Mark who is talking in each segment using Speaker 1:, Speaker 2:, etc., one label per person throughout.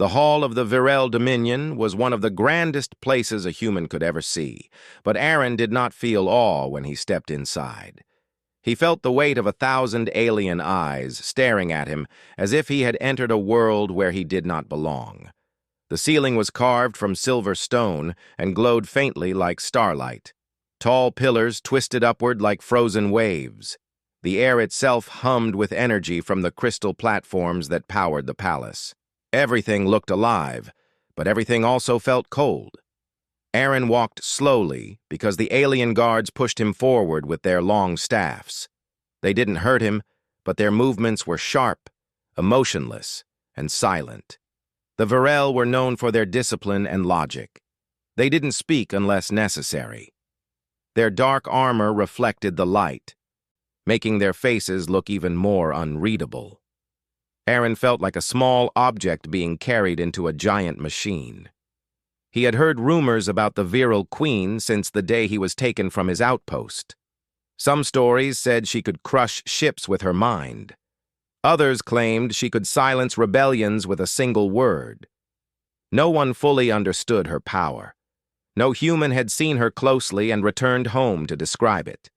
Speaker 1: The hall of the Virel Dominion was one of the grandest places a human could ever see, but Aaron did not feel awe when he stepped inside. He felt the weight of 1,000 alien eyes staring at him as if he had entered a world where he did not belong. The ceiling was carved from silver stone and glowed faintly like starlight. Tall pillars twisted upward like frozen waves. The air itself hummed with energy from the crystal platforms that powered the palace. Everything looked alive, but everything also felt cold. Aaron walked slowly because the alien guards pushed him forward with their long staffs. They didn't hurt him, but their movements were sharp, emotionless, and silent. The Virel were known for their discipline and logic. They didn't speak unless necessary. Their dark armor reflected the light, making their faces look even more unreadable. Aaron felt like a small object being carried into a giant machine. He had heard rumors about the Virile Queen since the day he was taken from his outpost. Some stories said she could crush ships with her mind. Others claimed she could silence rebellions with a single word. No one fully understood her power. No human had seen her closely and returned home to describe it.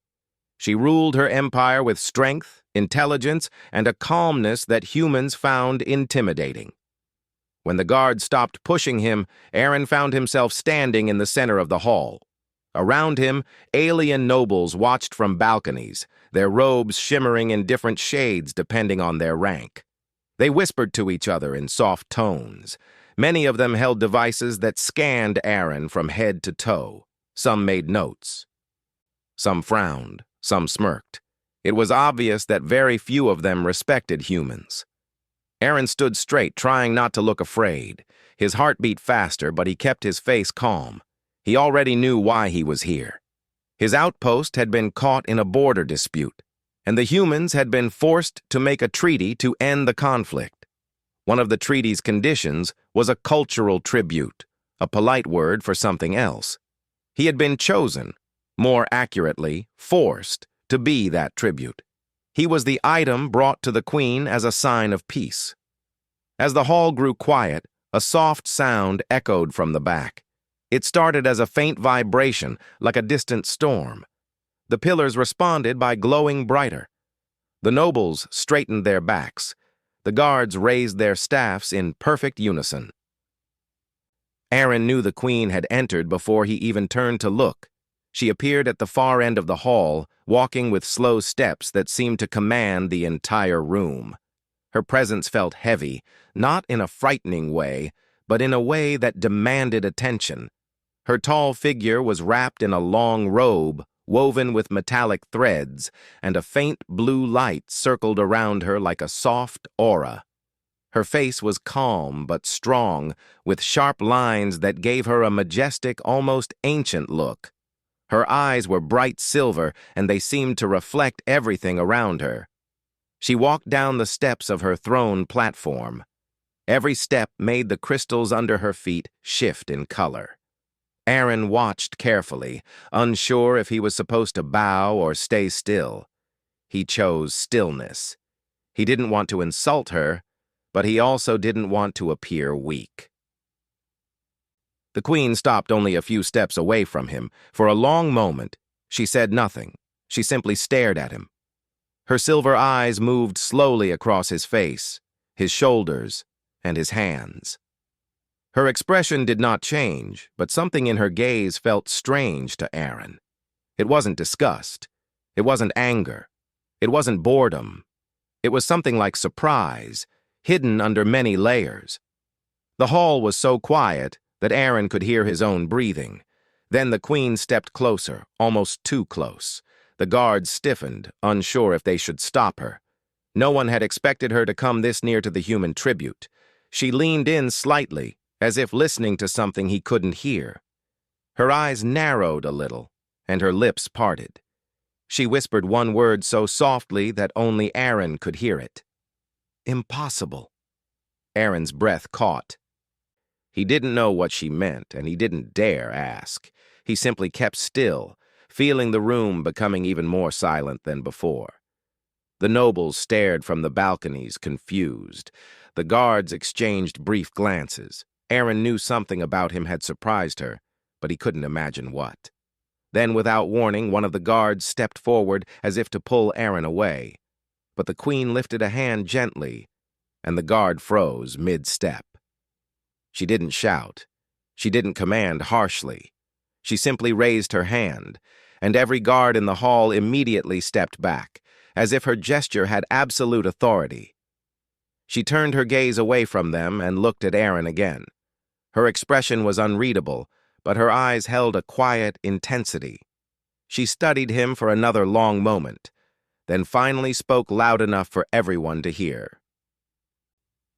Speaker 1: She ruled her empire with strength, intelligence, and a calmness that humans found intimidating. When the guards stopped pushing him, Aaron found himself standing in the center of the hall. Around him, alien nobles watched from balconies, their robes shimmering in different shades depending on their rank. They whispered to each other in soft tones. Many of them held devices that scanned Aaron from head to toe. Some made notes. Some frowned. Some smirked. It was obvious that very few of them respected humans. Aaron stood straight, trying not to look afraid. His heart beat faster, but he kept his face calm. He already knew why he was here. His outpost had been caught in a border dispute, and the humans had been forced to make a treaty to end the conflict. One of the treaty's conditions was a cultural tribute, a polite word for something else. He had been chosen, more accurately, forced, to be that tribute. He was the item brought to the queen as a sign of peace. As the hall grew quiet, a soft sound echoed from the back. It started as a faint vibration, like a distant storm. The pillars responded by glowing brighter. The nobles straightened their backs. The guards raised their staffs in perfect unison. Aaron knew the queen had entered before he even turned to look. She appeared at the far end of the hall, walking with slow steps that seemed to command the entire room. Her presence felt heavy, not in a frightening way, but in a way that demanded attention. Her tall figure was wrapped in a long robe, woven with metallic threads, and a faint blue light circled around her like a soft aura. Her face was calm but strong, with sharp lines that gave her a majestic, almost ancient look. Her eyes were bright silver, and they seemed to reflect everything around her. She walked down the steps of her throne platform. Every step made the crystals under her feet shift in color. Aaron watched carefully, unsure if he was supposed to bow or stay still. He chose stillness. He didn't want to insult her, but he also didn't want to appear weak. The queen stopped only a few steps away from him. For a long moment, she said nothing. She simply stared at him. Her silver eyes moved slowly across his face, his shoulders, and his hands. Her expression did not change, but something in her gaze felt strange to Aaron. It wasn't disgust. It wasn't anger. It wasn't boredom. It was something like surprise, hidden under many layers. The hall was so quiet that Aaron could hear his own breathing. Then the queen stepped closer, almost too close. The guards stiffened, unsure if they should stop her. No one had expected her to come this near to the human tribute. She leaned in slightly, as if listening to something he couldn't hear. Her eyes narrowed a little, and her lips parted. She whispered one word so softly that only Aaron could hear it. "Impossible." Aaron's breath caught. He didn't know what she meant, and he didn't dare ask. He simply kept still, feeling the room becoming even more silent than before. The nobles stared from the balconies, confused. The guards exchanged brief glances. Aaron knew something about him had surprised her, but he couldn't imagine what. Then, without warning, one of the guards stepped forward as if to pull Aaron away. But the queen lifted a hand gently, and the guard froze mid-step. She didn't shout. She didn't command harshly. She simply raised her hand, and every guard in the hall immediately stepped back, as if her gesture had absolute authority. She turned her gaze away from them and looked at Aaron again. Her expression was unreadable, but her eyes held a quiet intensity. She studied him for another long moment, then finally spoke loud enough for everyone to hear.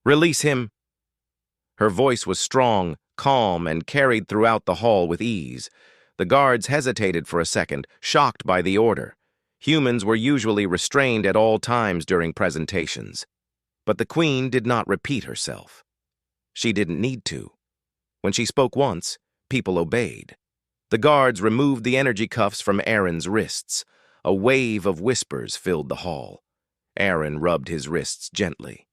Speaker 1: "Release him." Her voice was strong, calm, and carried throughout the hall with ease. The guards hesitated for a second, shocked by the order. Humans were usually restrained at all times during presentations. But the queen did not repeat herself. She didn't need to. When she spoke once, people obeyed. The guards removed the energy cuffs from Aaron's wrists. A wave of whispers filled the hall. Aaron rubbed his wrists gently.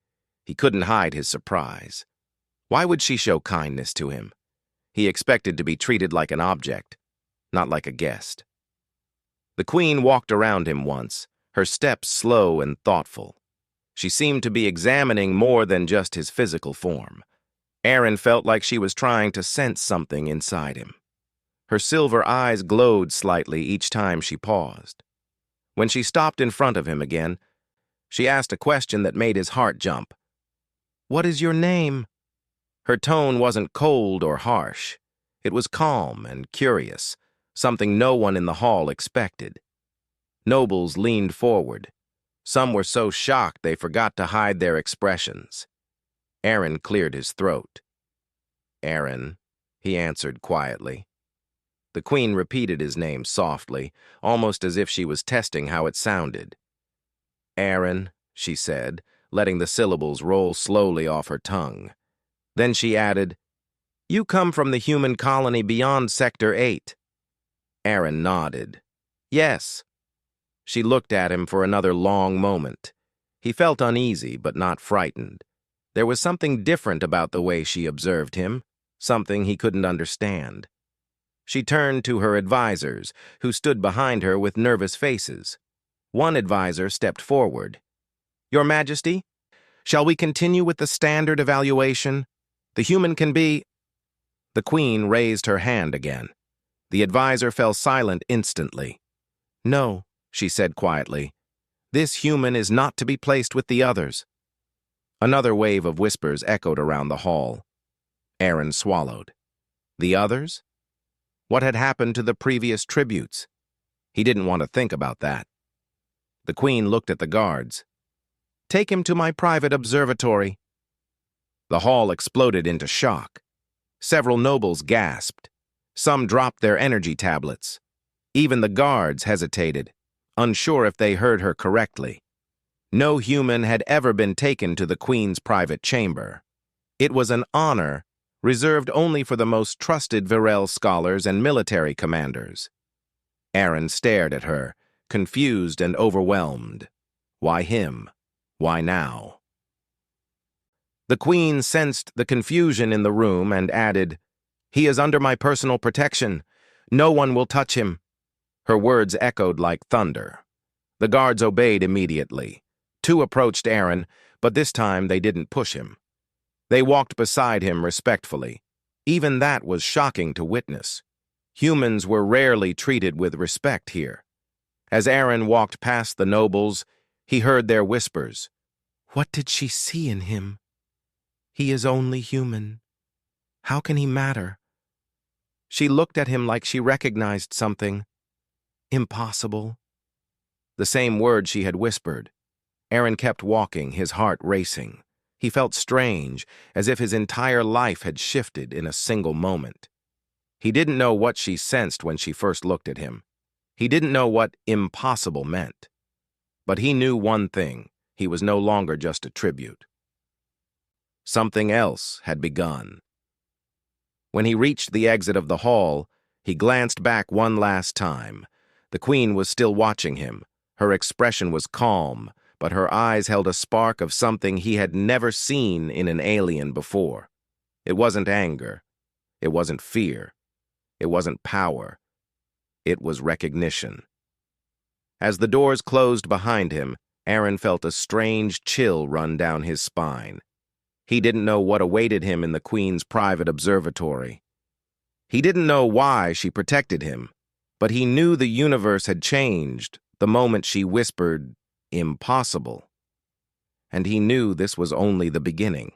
Speaker 1: He couldn't hide his surprise. Why would she show kindness to him? He expected to be treated like an object, not like a guest. The queen walked around him once, her steps slow and thoughtful. She seemed to be examining more than just his physical form. Aaron felt like she was trying to sense something inside him. Her silver eyes glowed slightly each time she paused. When she stopped in front of him again, she asked a question that made his heart jump. "What is your name?" Her tone wasn't cold or harsh. It was calm and curious, something no one in the hall expected. Nobles leaned forward. Some were so shocked they forgot to hide their expressions. Aaron cleared his throat. "Aaron," he answered quietly. The queen repeated his name softly, almost as if she was testing how it sounded. "Aaron," she said, letting the syllables roll slowly off her tongue. Then she added, "You come from the human colony beyond Sector 8. Aaron nodded. "Yes." She looked at him for another long moment. He felt uneasy, but not frightened. There was something different about the way she observed him, something he couldn't understand. She turned to her advisors, who stood behind her with nervous faces. One advisor stepped forward. "Your Majesty, shall we continue with the standard evaluation? The human can be—" The queen raised her hand again. The advisor fell silent instantly. "No," she said quietly. "This human is not to be placed with the others." Another wave of whispers echoed around the hall. Aaron swallowed. The others? What had happened to the previous tributes? He didn't want to think about that. The queen looked at the guards. "Take him to my private observatory." The hall exploded into shock. Several nobles gasped. Some dropped their energy tablets. Even the guards hesitated, unsure if they heard her correctly. No human had ever been taken to the queen's private chamber. It was an honor reserved only for the most trusted Virel scholars and military commanders. Aaron stared at her, confused and overwhelmed. Why him? Why now? The queen sensed the confusion in the room and added, "He is under my personal protection. No one will touch him." Her words echoed like thunder. The guards obeyed immediately. Two approached Aaron, but this time they didn't push him. They walked beside him respectfully. Even that was shocking to witness. Humans were rarely treated with respect here. As Aaron walked past the nobles, he heard their whispers. "What did she see in him? He is only human. How can he matter?" She looked at him like she recognized something. Impossible. The same word she had whispered. Aaron kept walking, his heart racing. He felt strange, as if his entire life had shifted in a single moment. He didn't know what she sensed when she first looked at him. He didn't know what impossible meant. But he knew one thing: he was no longer just a tribute. Something else had begun. When he reached the exit of the hall, he glanced back one last time. The queen was still watching him. Her expression was calm, but her eyes held a spark of something he had never seen in an alien before. It wasn't anger. It wasn't fear. It wasn't power. It was recognition. As the doors closed behind him, Aaron felt a strange chill run down his spine. He didn't know what awaited him in the Queen's private observatory. He didn't know why she protected him, but he knew the universe had changed the moment she whispered, "Impossible." And he knew this was only the beginning.